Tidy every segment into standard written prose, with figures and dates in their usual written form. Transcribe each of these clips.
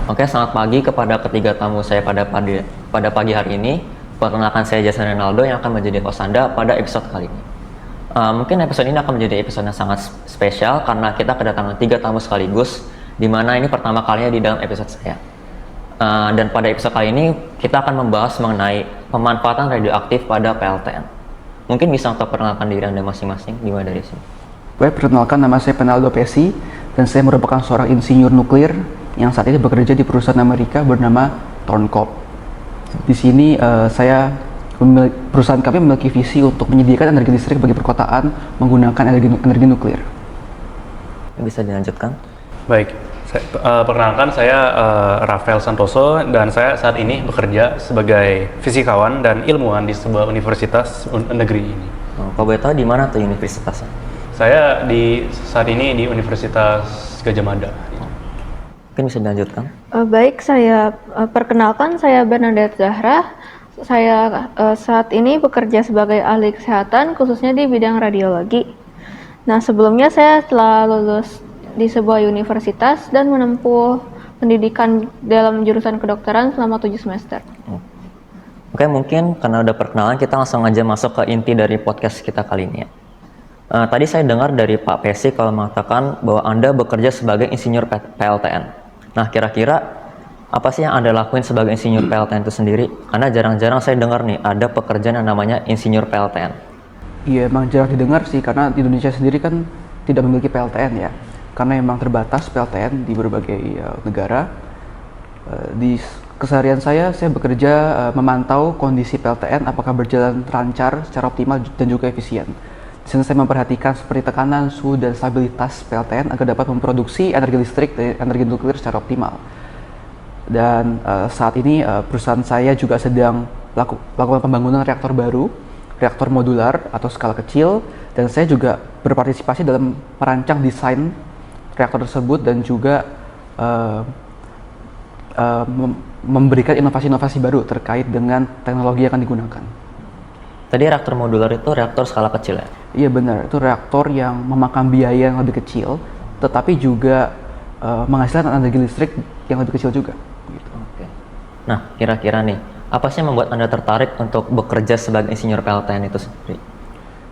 Oke, selamat pagi kepada ketiga tamu saya pada pagi hari ini. Perkenalkan, saya Jason Ronaldo yang akan menjadi host Anda pada episode kali ini. Mungkin episode ini akan menjadi episode yang sangat spesial karena kita kedatangan 3 tamu sekaligus, di mana ini pertama kalinya di dalam episode saya. Dan pada episode kali ini kita akan membahas mengenai pemanfaatan radioaktif pada PLTN. Mungkin bisa untuk perkenalkan diri Anda masing-masing, dimulai dari sini. Baik, perkenalkan, nama saya Penaldo Pesi dan saya merupakan seorang insinyur nuklir yang saat ini bekerja di perusahaan Amerika bernama Thorncop. Di sini perusahaan kami memiliki visi untuk menyediakan energi listrik bagi perkotaan menggunakan energi nuklir. Bisa dilanjutkan? Baik, perkenalkan saya Rafael Santoso dan saya saat ini bekerja sebagai fisikawan dan ilmuwan di sebuah universitas negeri ini. Kalau boleh tahu di mana tuh universitasnya? Saya saat ini di Universitas Gadjah Mada. Mungkin bisa dilanjutkan? Baik, saya perkenalkan, saya Bernadette Zahra. Saya saat ini bekerja sebagai ahli kesehatan, khususnya di bidang radiologi. Nah, sebelumnya saya telah lulus di sebuah universitas dan menempuh pendidikan dalam jurusan kedokteran selama 7 semester. Oke, mungkin karena udah perkenalan, kita langsung aja masuk ke inti dari podcast kita kali ini ya. Tadi saya dengar dari Pak Pesi kalau mengatakan bahwa Anda bekerja sebagai insinyur PLTN. Nah, kira-kira apa sih yang Anda lakuin sebagai insinyur PLTN itu sendiri? Karena jarang-jarang saya dengar nih ada pekerjaan yang namanya insinyur PLTN. Iya, emang jarang didengar sih karena di Indonesia sendiri kan tidak memiliki PLTN ya. Karena memang terbatas PLTN di berbagai negara. Di keseharian saya bekerja memantau kondisi PLTN apakah berjalan lancar, secara optimal dan juga efisien. Di sana saya memperhatikan seperti tekanan, suhu, dan stabilitas PLTN agar dapat memproduksi energi listrik dan energi nuklir secara optimal. Dan saat ini perusahaan saya juga sedang lakukan pembangunan reaktor baru, reaktor modular atau skala kecil, dan saya juga berpartisipasi dalam merancang desain reaktor tersebut dan juga memberikan inovasi-inovasi baru terkait dengan teknologi yang akan digunakan. Tadi reaktor modular itu reaktor skala kecil ya? Iya benar, itu reaktor yang memakan biaya yang lebih kecil, tetapi juga menghasilkan energi listrik yang lebih kecil juga. Gitu. Oke. Nah, kira-kira nih, apa sih yang membuat Anda tertarik untuk bekerja sebagai insinyur PLTN itu sendiri?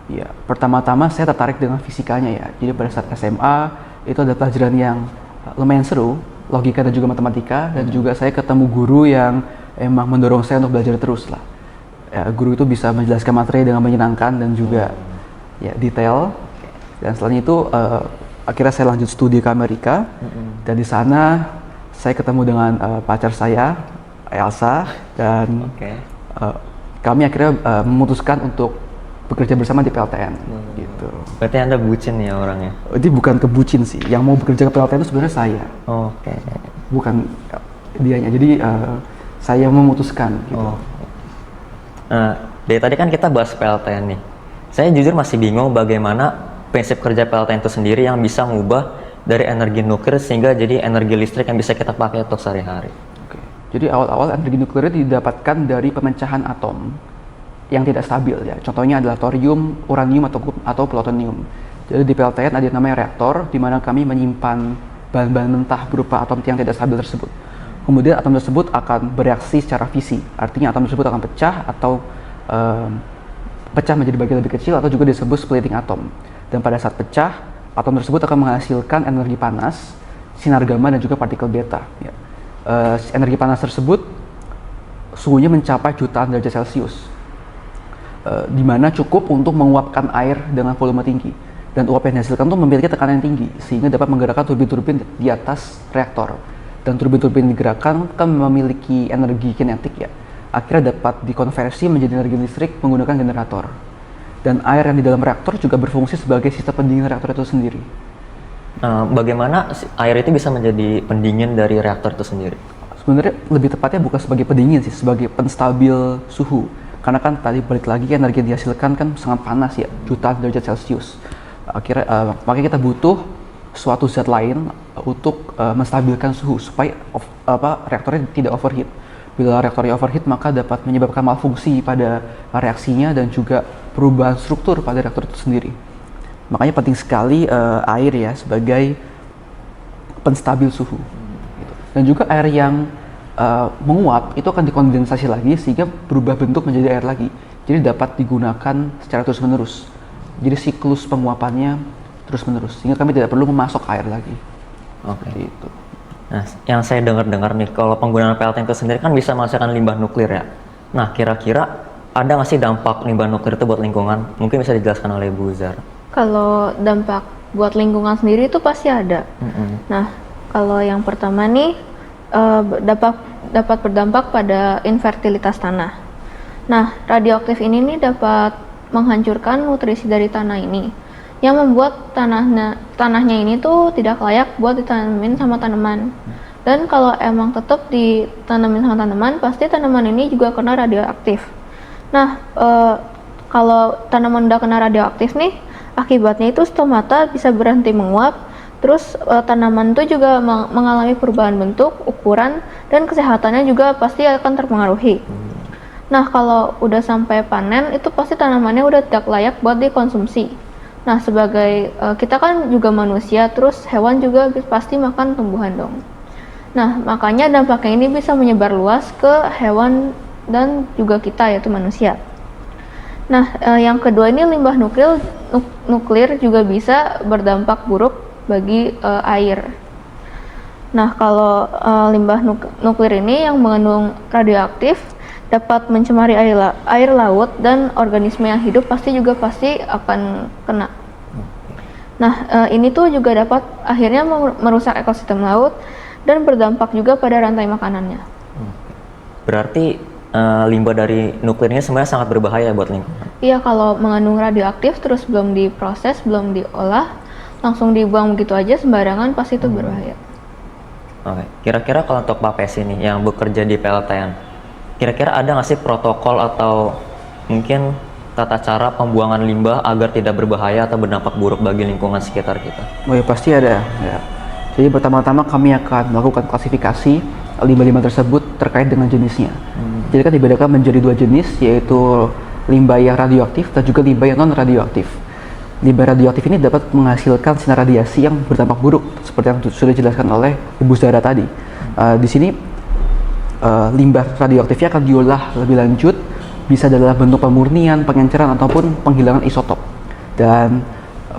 Iya, pertama-tama saya tertarik dengan fisikanya ya. Jadi pada saat SMA itu ada pelajaran yang lumayan seru, logika dan juga matematika, dan juga saya ketemu guru yang emang mendorong saya untuk belajar terus lah. Ya, guru itu bisa menjelaskan materi dengan menyenangkan dan juga ya detail. Dan setelah itu akhirnya saya lanjut studi ke Amerika dan di sana saya ketemu dengan pacar saya, Elsa, dan kami akhirnya memutuskan untuk bekerja bersama di PLTN. Gitu. Berarti Anda bucin ya orangnya? Ini bukan kebucin sih, yang mau bekerja ke PLTN itu sebenarnya saya. Oke. Bukan dianya. Jadi saya memutuskan. Gitu. Dari tadi kan kita bahas PLTN nih. Saya jujur masih bingung bagaimana prinsip kerja PLTN itu sendiri yang bisa mengubah dari energi nuklir sehingga jadi energi listrik yang bisa kita pakai untuk sehari-hari. Oke. Jadi awal-awal energi nuklir didapatkan dari pemecahan atom yang tidak stabil ya. Contohnya adalah thorium, uranium atau plutonium. Jadi di PLTN ada yang namanya reaktor di mana kami menyimpan bahan-bahan mentah berupa atom yang tidak stabil tersebut. Kemudian atom tersebut akan bereaksi secara fisi, artinya atom tersebut akan pecah atau pecah menjadi bagian lebih kecil atau juga disebut splitting atom. Dan pada saat pecah, atom tersebut akan menghasilkan energi panas, sinar gamma dan juga partikel beta. Ya. Energi panas tersebut suhunya mencapai jutaan derajat Celcius, di mana cukup untuk menguapkan air dengan volume tinggi. Dan uap yang dihasilkan itu memiliki tekanan yang tinggi sehingga dapat menggerakkan turbin-turbin di atas reaktor. Dan turbin-turbin digerakkan kan memiliki energi kinetik ya, akhirnya dapat dikonversi menjadi energi listrik menggunakan generator. Dan air yang di dalam reaktor juga berfungsi sebagai sistem pendingin reaktor itu sendiri. Bagaimana air itu bisa menjadi pendingin dari reaktor itu sendiri? Sebenarnya lebih tepatnya bukan sebagai pendingin sih, sebagai penstabil suhu. Karena kan tadi balik lagi energi yang dihasilkan kan sangat panas ya, jutaan derajat Celcius. Akhirnya makanya kita butuh suatu zat lain untuk menstabilkan suhu supaya reaktornya tidak overheat. Bila reaktornya overheat maka dapat menyebabkan malfungsi pada reaksinya dan juga perubahan struktur pada reaktor itu sendiri. Makanya penting sekali air ya sebagai penstabil suhu. Gitu. Dan juga air yang menguap itu akan dikondensasi lagi sehingga berubah bentuk menjadi air lagi. Jadi dapat digunakan secara terus-menerus. Jadi siklus penguapannya terus-menerus sehingga kami tidak perlu memasok air lagi. Oke. Gitu. Nah, yang saya dengar-dengar nih, kalau penggunaan PLTN itu sendiri kan bisa menghasilkan limbah nuklir ya. Nah, kira-kira ada nggak sih dampak limbah nuklir itu buat lingkungan? Mungkin bisa dijelaskan oleh Bu Zara. Kalau dampak buat lingkungan sendiri itu pasti ada. Nah, kalau yang pertama nih dapat berdampak pada infertilitas tanah. Nah, radioaktif ini nih dapat menghancurkan nutrisi dari tanah ini, yang membuat tanahnya ini tuh tidak layak buat ditanamin sama tanaman. Dan kalau emang tetap ditanamin sama tanaman, pasti tanaman ini juga kena radioaktif. Nah, kalau tanaman udah kena radioaktif nih, akibatnya itu stomata bisa berhenti menguap, terus tanaman itu juga mengalami perubahan bentuk, ukuran, dan kesehatannya juga pasti akan terpengaruhi. Nah, kalau udah sampai panen, itu pasti tanamannya udah tidak layak buat dikonsumsi. Nah, sebagai kita kan juga manusia, terus hewan juga pasti makan tumbuhan dong. Nah, makanya dampaknya ini bisa menyebar luas ke hewan dan juga kita, yaitu manusia. Nah, yang kedua ini limbah nuklir juga bisa berdampak buruk bagi air. Nah, kalau limbah nuklir ini yang mengandung radioaktif dapat mencemari air laut dan organisme yang hidup pasti akan kena. Nah, ini tuh juga dapat akhirnya merusak ekosistem laut dan berdampak juga pada rantai makanannya. Berarti limbah dari nuklir ini sebenarnya sangat berbahaya buat lingkungan. Iya, kalau mengandung radioaktif terus belum diproses, belum diolah, langsung dibuang begitu aja sembarangan, pasti itu berbahaya. Oke, kira-kira kalau untuk Pak Pesi nih yang bekerja di PLTN, kira-kira ada nggak sih protokol atau mungkin tata cara pembuangan limbah agar tidak berbahaya atau berdampak buruk bagi lingkungan sekitar kita? Oh ya, pasti ada. Ya. Jadi pertama-tama kami akan melakukan klasifikasi limbah-limbah tersebut terkait dengan jenisnya. Jadi kan dibedakan menjadi dua jenis, yaitu limbah yang radioaktif dan juga limbah yang non-radioaktif. Limbah radioaktif ini dapat menghasilkan sinar radiasi yang berdampak buruk, seperti yang sudah dijelaskan oleh Ibu Zara tadi. Di sini limbah radioaktifnya akan diolah lebih lanjut, bisa dalam bentuk pemurnian, pengenceran, ataupun penghilangan isotop. Dan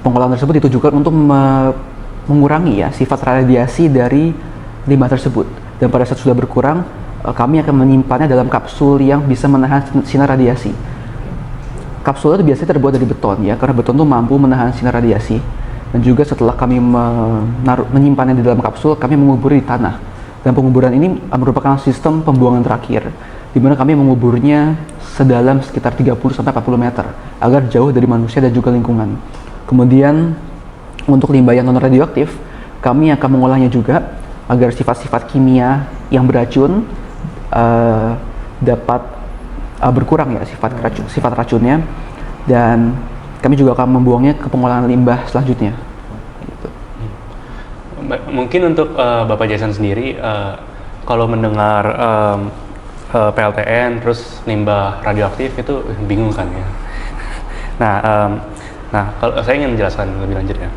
pengolahan tersebut ditujukan untuk mengurangi ya sifat radiasi dari limbah tersebut. Dan pada saat sudah berkurang, kami akan menyimpannya dalam kapsul yang bisa menahan sinar radiasi. Kapsul itu biasanya terbuat dari beton ya, karena beton itu mampu menahan sinar radiasi. Dan juga setelah kami menyimpannya di dalam kapsul, kami menguburnya di tanah. Dan penguburan ini merupakan sistem pembuangan terakhir, di mana kami menguburnya sedalam sekitar 30-40 meter, agar jauh dari manusia dan juga lingkungan. Kemudian, untuk limbah yang non-radioaktif, kami akan mengolahnya juga, agar sifat-sifat kimia yang beracun dapat berkurang ya, sifat racunnya. Dan kami juga akan membuangnya ke pengolahan limbah selanjutnya. Mungkin untuk Bapak Jason sendiri, kalau mendengar PLTN terus limbah radioaktif itu bingung kan ya? Nah, kalau saya ingin menjelaskan lebih lanjut ya.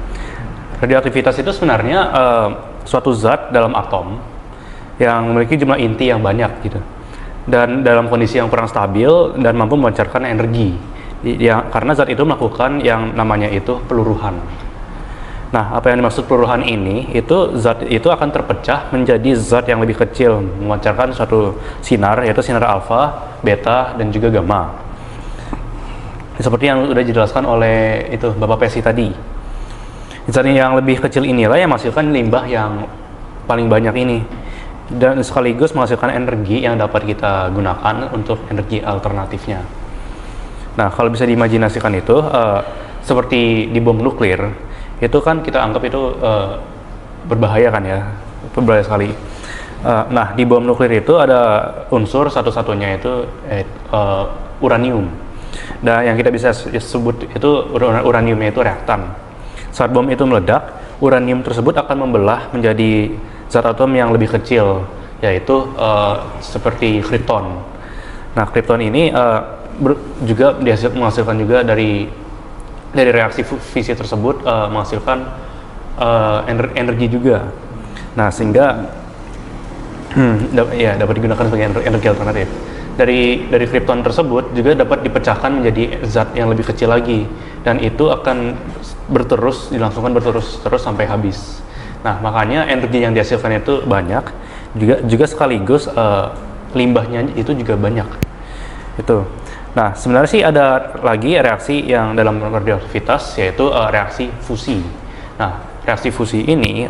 Radioaktivitas itu sebenarnya suatu zat dalam atom yang memiliki jumlah inti yang banyak gitu, dan dalam kondisi yang kurang stabil dan mampu memancarkan energi. Karena zat itu melakukan yang namanya itu peluruhan. Nah, apa yang dimaksud peluruhan ini, itu zat itu akan terpecah menjadi zat yang lebih kecil, memancarkan suatu sinar, yaitu sinar alfa, beta, dan juga gamma. Seperti yang sudah dijelaskan oleh itu Bapak Pesi tadi. Zat yang lebih kecil inilah yang menghasilkan limbah yang paling banyak ini, dan sekaligus menghasilkan energi yang dapat kita gunakan untuk energi alternatifnya. Nah, kalau bisa diimajinasikan itu seperti di bom nuklir, itu kan kita anggap itu berbahaya kan ya, berbahaya sekali. Nah, di bom nuklir itu ada unsur satu-satunya itu uranium. Dan yang kita bisa sebut itu uraniumnya itu reaktan. Saat bom itu meledak, uranium tersebut akan membelah menjadi zat atom yang lebih kecil, yaitu seperti kripton. Nah, kripton ini juga menghasilkan juga dari reaksi fisi tersebut menghasilkan energi juga. Nah, sehingga Ya, dapat digunakan sebagai energi alternatif. Dari kripton tersebut juga dapat dipecahkan menjadi zat yang lebih kecil lagi, dan itu akan dilangsungkan berterus sampai habis. Nah, makanya energi yang dihasilkan itu banyak, juga sekaligus limbahnya itu juga banyak. Itu. Nah, sebenarnya sih ada lagi reaksi yang dalam radioaktivitas, yaitu reaksi fusi. Nah, reaksi fusi ini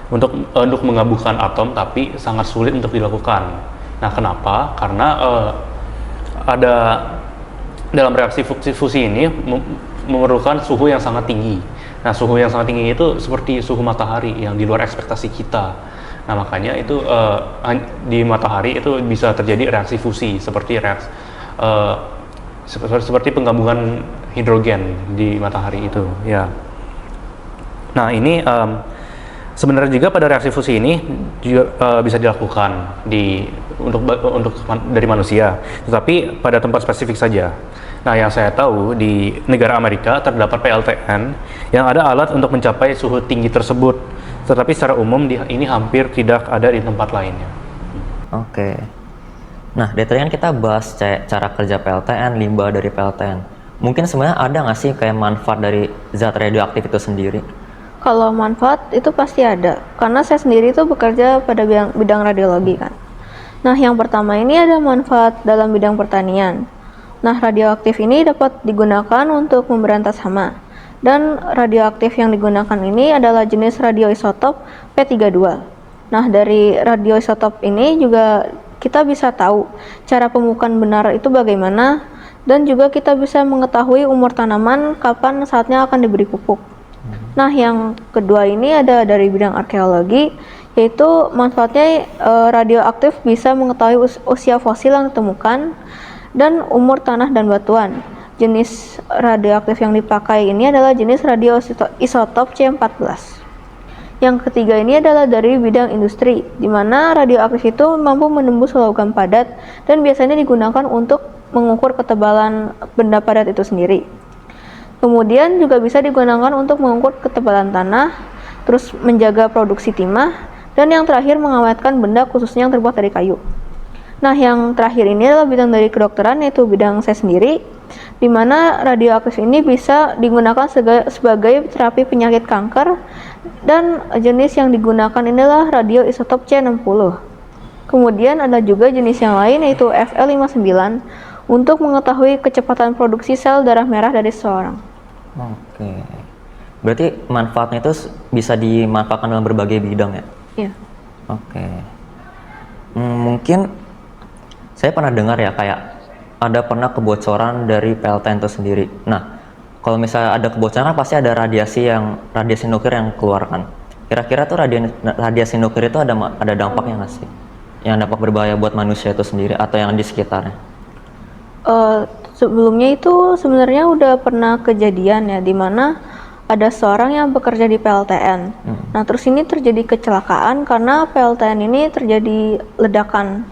untuk menggabungkan atom tapi sangat sulit untuk dilakukan. Nah, kenapa? Karena ada dalam reaksi fusi ini memerlukan suhu yang sangat tinggi. Nah, suhu yang sangat tinggi itu seperti suhu matahari yang di luar ekspektasi kita. Nah, makanya itu di matahari itu bisa terjadi reaksi fusi seperti seperti penggabungan hidrogen di matahari itu, ya. Nah, ini sebenarnya juga pada reaksi fusi ini juga bisa dilakukan untuk dari manusia, tetapi pada tempat spesifik saja. Nah, yang saya tahu di negara Amerika terdapat PLTN yang ada alat untuk mencapai suhu tinggi tersebut, tetapi secara umum ini hampir tidak ada di tempat lainnya. Oke. Nah, dari tadi kan kita bahas cara kerja PLTN, limbah dari PLTN. Mungkin sebenarnya ada nggak sih kayak manfaat dari zat radioaktif itu sendiri? Kalau manfaat itu pasti ada, karena saya sendiri itu bekerja pada bidang radiologi kan. Nah, yang pertama ini ada manfaat dalam bidang pertanian. Nah, radioaktif ini dapat digunakan untuk memberantas hama. Dan radioaktif yang digunakan ini adalah jenis radioisotop P32. Nah, dari radioisotop ini juga kita bisa tahu cara pemupukan benar itu bagaimana, dan juga kita bisa mengetahui umur tanaman kapan saatnya akan diberi pupuk. Nah, yang kedua ini ada dari bidang arkeologi, yaitu manfaatnya radioaktif bisa mengetahui usia fosil yang ditemukan dan umur tanah dan batuan. Jenis radioaktif yang dipakai ini adalah jenis radioisotop C14. Yang ketiga ini adalah dari bidang industri, di mana radioaktif itu mampu menembus logam padat dan biasanya digunakan untuk mengukur ketebalan benda padat itu sendiri. Kemudian juga bisa digunakan untuk mengukur ketebalan tanah, terus menjaga produksi timah, dan yang terakhir mengawetkan benda khususnya yang terbuat dari kayu. Nah, yang terakhir ini adalah bidang dari kedokteran, yaitu bidang saya sendiri, di mana radioaktif ini bisa digunakan sebagai terapi penyakit kanker, dan jenis yang digunakan inilah radioisotop C60. Kemudian ada juga jenis yang lain, yaitu Fe59, untuk mengetahui kecepatan produksi sel darah merah dari seseorang. Oke. Berarti manfaatnya itu bisa dimanfaatkan dalam berbagai bidang ya? Iya. Oke. Mungkin saya pernah dengar ya kayak ada pernah kebocoran dari PLTN itu sendiri. Nah, kalau misalnya ada kebocoran pasti ada radiasi nuklir yang keluarkan. Kira-kira tuh radiasi nuklir itu ada dampaknya nggak sih? Yang dampak berbahaya buat manusia itu sendiri atau yang di sekitarnya? Sebelumnya itu sebenarnya udah pernah kejadian ya, di mana ada seorang yang bekerja di PLTN. Nah, terus ini terjadi kecelakaan karena PLTN ini terjadi ledakan.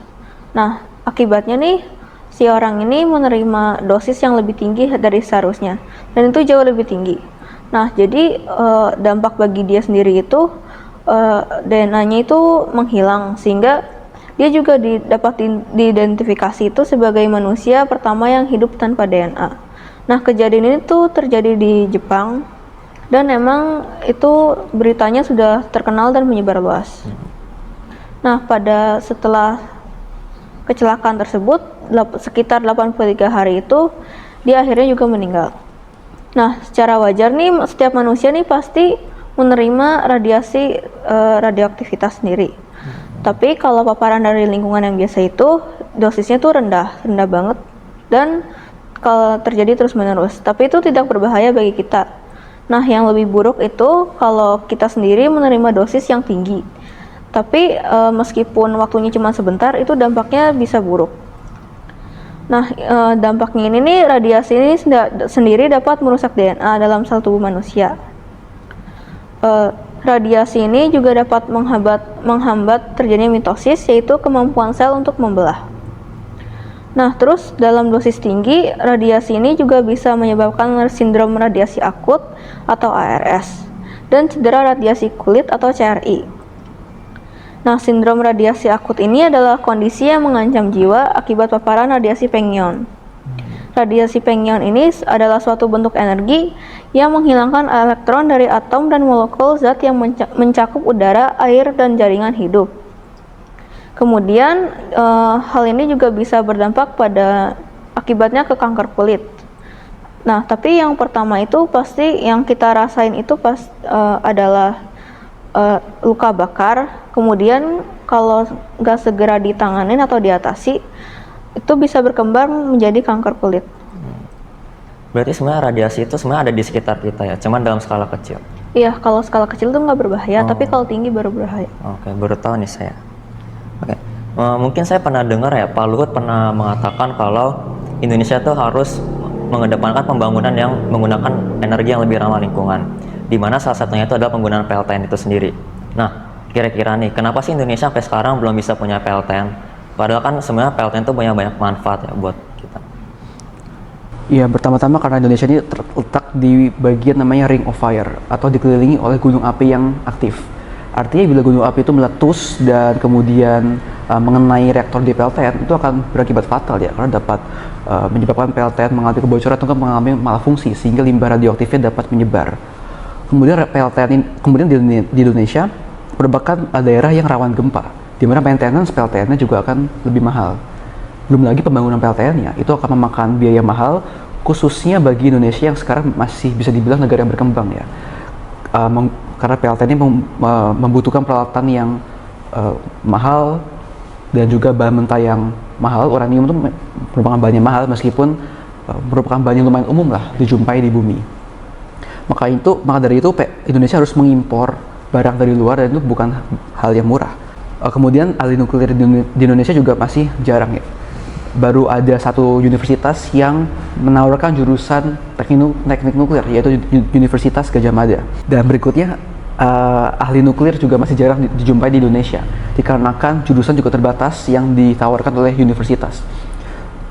Nah, akibatnya nih si orang ini menerima dosis yang lebih tinggi dari seharusnya, dan itu jauh lebih tinggi. Nah, jadi dampak bagi dia sendiri itu DNA-nya itu menghilang, sehingga dia juga dapat diidentifikasi itu sebagai manusia pertama yang hidup tanpa DNA. Nah, kejadian ini tuh terjadi di Jepang, dan emang itu beritanya sudah terkenal dan menyebar luas. Nah, setelah kecelakaan tersebut, sekitar 83 hari itu, dia akhirnya juga meninggal. Nah, secara wajar nih, setiap manusia nih pasti menerima radiasi radioaktivitas sendiri. Tapi kalau paparan dari lingkungan yang biasa itu, dosisnya tuh rendah banget, dan kalau terjadi terus-menerus. Tapi itu tidak berbahaya bagi kita. Nah, yang lebih buruk itu kalau kita sendiri menerima dosis yang tinggi. Tapi meskipun waktunya cuma sebentar, itu dampaknya bisa buruk. Nah, dampaknya ini nih, radiasi ini sendiri dapat merusak DNA dalam sel tubuh manusia. Radiasi ini juga dapat menghambat terjadinya mitosis, yaitu kemampuan sel untuk membelah. Nah, terus dalam dosis tinggi, radiasi ini juga bisa menyebabkan sindrom radiasi akut atau ARS, dan cedera radiasi kulit atau CRI. Nah, sindrom radiasi akut ini adalah kondisi yang mengancam jiwa akibat paparan radiasi pengyon. Radiasi pengyon ini adalah suatu bentuk energi yang menghilangkan elektron dari atom dan molekul zat yang mencakup udara, air, dan jaringan hidup. Kemudian, hal ini juga bisa berdampak pada akibatnya ke kanker kulit. Nah, tapi yang pertama itu pasti yang kita rasain itu adalah luka bakar. Kemudian kalau nggak segera ditanganin atau diatasi, itu bisa berkembang menjadi kanker kulit. Berarti sebenarnya radiasi itu sebenarnya ada di sekitar kita ya, cuman dalam skala kecil. Iya, kalau skala kecil itu nggak berbahaya, tapi kalau tinggi baru berbahaya. Oke, baru tahu nih saya. Oke, mungkin saya pernah dengar ya, Pak Luhut pernah mengatakan kalau Indonesia tuh harus mengedepankan pembangunan yang menggunakan energi yang lebih ramah lingkungan, di mana salah satunya itu adalah penggunaan PLTN itu sendiri. Nah, kira-kira nih, kenapa sih Indonesia sampai sekarang belum bisa punya PLTN? Padahal kan sebenarnya PLTN itu punya banyak manfaat ya buat kita. Ya, pertama-tama karena Indonesia ini terletak di bagian namanya Ring of Fire atau dikelilingi oleh gunung api yang aktif. Artinya bila gunung api itu meletus dan kemudian mengenai reaktor di PLTN, itu akan berakibat fatal ya, karena dapat menyebabkan PLTN mengalami kebocoran atau mengalami malfungsi sehingga limbah radioaktifnya dapat menyebar. Kemudian di Indonesia merupakan daerah yang rawan gempa, di mana maintenance PLTN-nya juga akan lebih mahal. Belum lagi pembangunan PLTN-nya itu akan memakan biaya mahal, khususnya bagi Indonesia yang sekarang masih bisa dibilang negara yang berkembang ya. Karena PLTN ini membutuhkan peralatan yang mahal dan juga bahan mentah yang mahal. Uranium itu merupakan bahan yang mahal meskipun merupakan bahan yang lumayan umum lah dijumpai di bumi. Maka dari itu Indonesia harus mengimpor barang dari luar dan itu bukan hal yang murah. Kemudian ahli nuklir di Indonesia juga masih jarang ya. Baru ada satu universitas yang menawarkan jurusan teknik nuklir, yaitu Universitas Gadjah Mada. Dan berikutnya ahli nuklir juga masih jarang dijumpai di Indonesia, dikarenakan jurusan juga terbatas yang ditawarkan oleh universitas.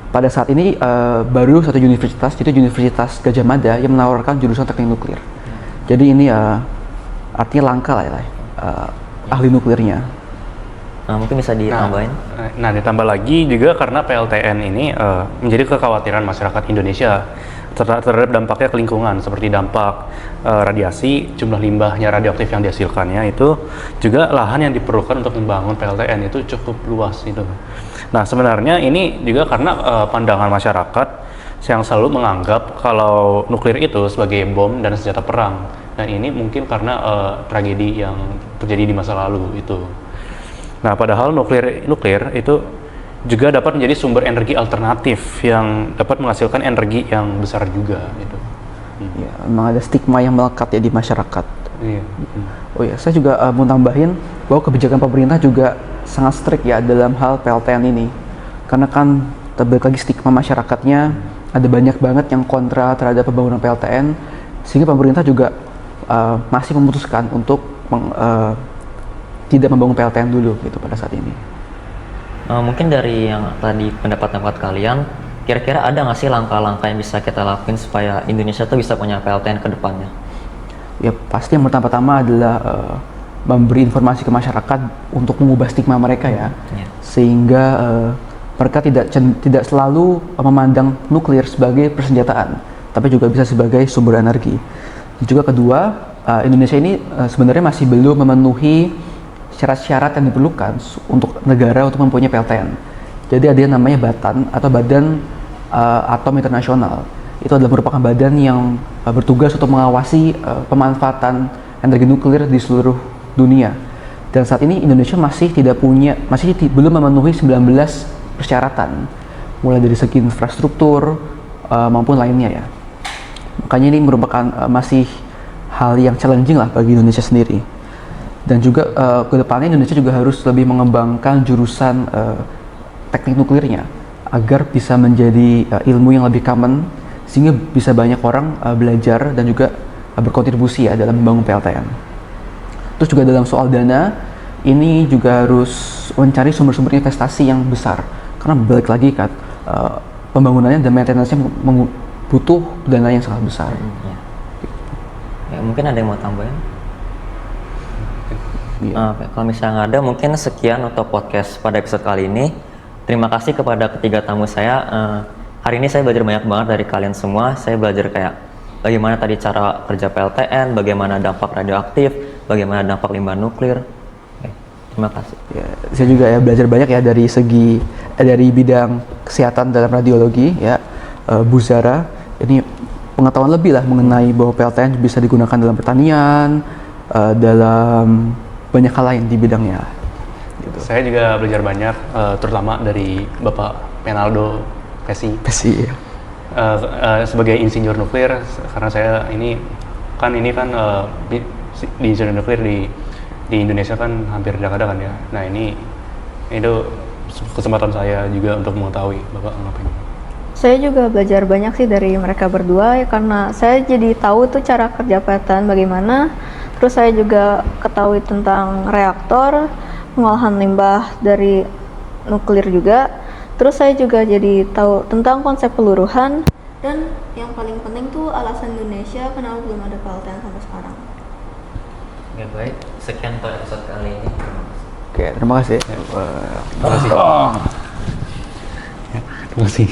Pada saat ini baru satu universitas, yaitu Universitas Gadjah Mada yang menawarkan jurusan teknik nuklir. Jadi ini artinya langka lah ya, ahli nuklirnya. Nah, mungkin bisa ditambahin. Nah, ditambah lagi juga karena PLTN ini menjadi kekhawatiran masyarakat Indonesia terhadap dampaknya ke lingkungan, seperti dampak radiasi, jumlah limbahnya radioaktif yang dihasilkannya, itu juga lahan yang diperlukan untuk membangun PLTN itu cukup luas itu. Nah, sebenarnya ini juga karena pandangan masyarakat yang selalu menganggap kalau nuklir itu sebagai bom dan senjata perang. Dan ini mungkin karena tragedi yang terjadi di masa lalu itu. Nah, padahal nuklir itu juga dapat menjadi sumber energi alternatif yang dapat menghasilkan energi yang besar juga gitu. Ya, memang ada stigma yang melekat ya di masyarakat. Iya. Oh ya, saya juga mau tambahin bahwa kebijakan pemerintah juga sangat strict ya dalam hal PLTN ini. Karena kan terbalik lagi stigma masyarakatnya, ada banyak banget yang kontra terhadap pembangunan PLTN, sehingga pemerintah juga masih memutuskan untuk tidak membangun PLTN dulu gitu pada saat ini. Mungkin dari yang tadi pendapat-pendapat kalian, kira-kira ada nggak sih langkah-langkah yang bisa kita lakuin supaya Indonesia tuh bisa punya PLTN ke depannya? Ya pasti yang pertama-tama adalah memberi informasi ke masyarakat untuk mengubah stigma mereka ya, sehingga mereka tidak selalu memandang nuklir sebagai persenjataan, tapi juga bisa sebagai sumber energi. Juga kedua, Indonesia ini sebenarnya masih belum memenuhi syarat-syarat yang diperlukan untuk negara untuk mempunyai PLTN. Jadi ada yang namanya BATAN atau Badan Atom Internasional. Itu adalah merupakan badan yang bertugas untuk mengawasi pemanfaatan energi nuklir di seluruh dunia. Dan saat ini Indonesia masih belum memenuhi 19 persyaratan, mulai dari segi infrastruktur maupun lainnya ya. Makanya ini merupakan masih hal yang challenging lah bagi Indonesia sendiri. Dan juga kedepannya Indonesia juga harus lebih mengembangkan jurusan teknik nuklirnya agar bisa menjadi ilmu yang lebih common, sehingga bisa banyak orang belajar dan juga berkontribusi ya dalam membangun PLTN. Terus juga dalam soal dana, ini juga harus mencari sumber-sumber investasi yang besar, karena balik lagi kan pembangunannya dan maintenance-nya butuh dana yang sangat besar. Ya, mungkin ada yang mau tambahin? Oke, kalau misalnya nggak ada, mungkin sekian untuk podcast pada episode kali ini. Terima kasih kepada ketiga tamu saya. Hari ini saya belajar banyak banget dari kalian semua. Saya belajar kayak bagaimana tadi cara kerja PLTN, bagaimana dampak radioaktif, bagaimana dampak limbah nuklir. Oke, terima kasih. Ya, saya juga ya belajar banyak ya dari segi dari bidang kesehatan dalam radiologi ya. Bu Zara ini pengetahuan lebih lah mengenai bahwa PLTN bisa digunakan dalam pertanian, dalam banyak hal lain di bidangnya. Gitu. Saya juga belajar banyak, terutama dari Bapak Penaldo Pesi. Pasti ya. Sebagai insinyur nuklir, karena saya ini kan di insinyur nuklir di Indonesia kan hampir tidak ada kan ya. Nah itu kesempatan saya juga untuk mengetahui Bapak ngapain. Saya juga belajar banyak sih dari mereka berdua ya, karena saya jadi tahu tuh cara kerja PLTN bagaimana. Terus saya juga ketahui tentang reaktor, pengolahan limbah dari nuklir juga. Terus saya juga jadi tahu tentang konsep peluruhan. Dan yang paling penting tuh alasan Indonesia kenapa belum ada PLTN sampai sekarang. Oke, baik. Sekian untuk episode kali ini. Oke, terima kasih. Terima kasih. Terima kasih.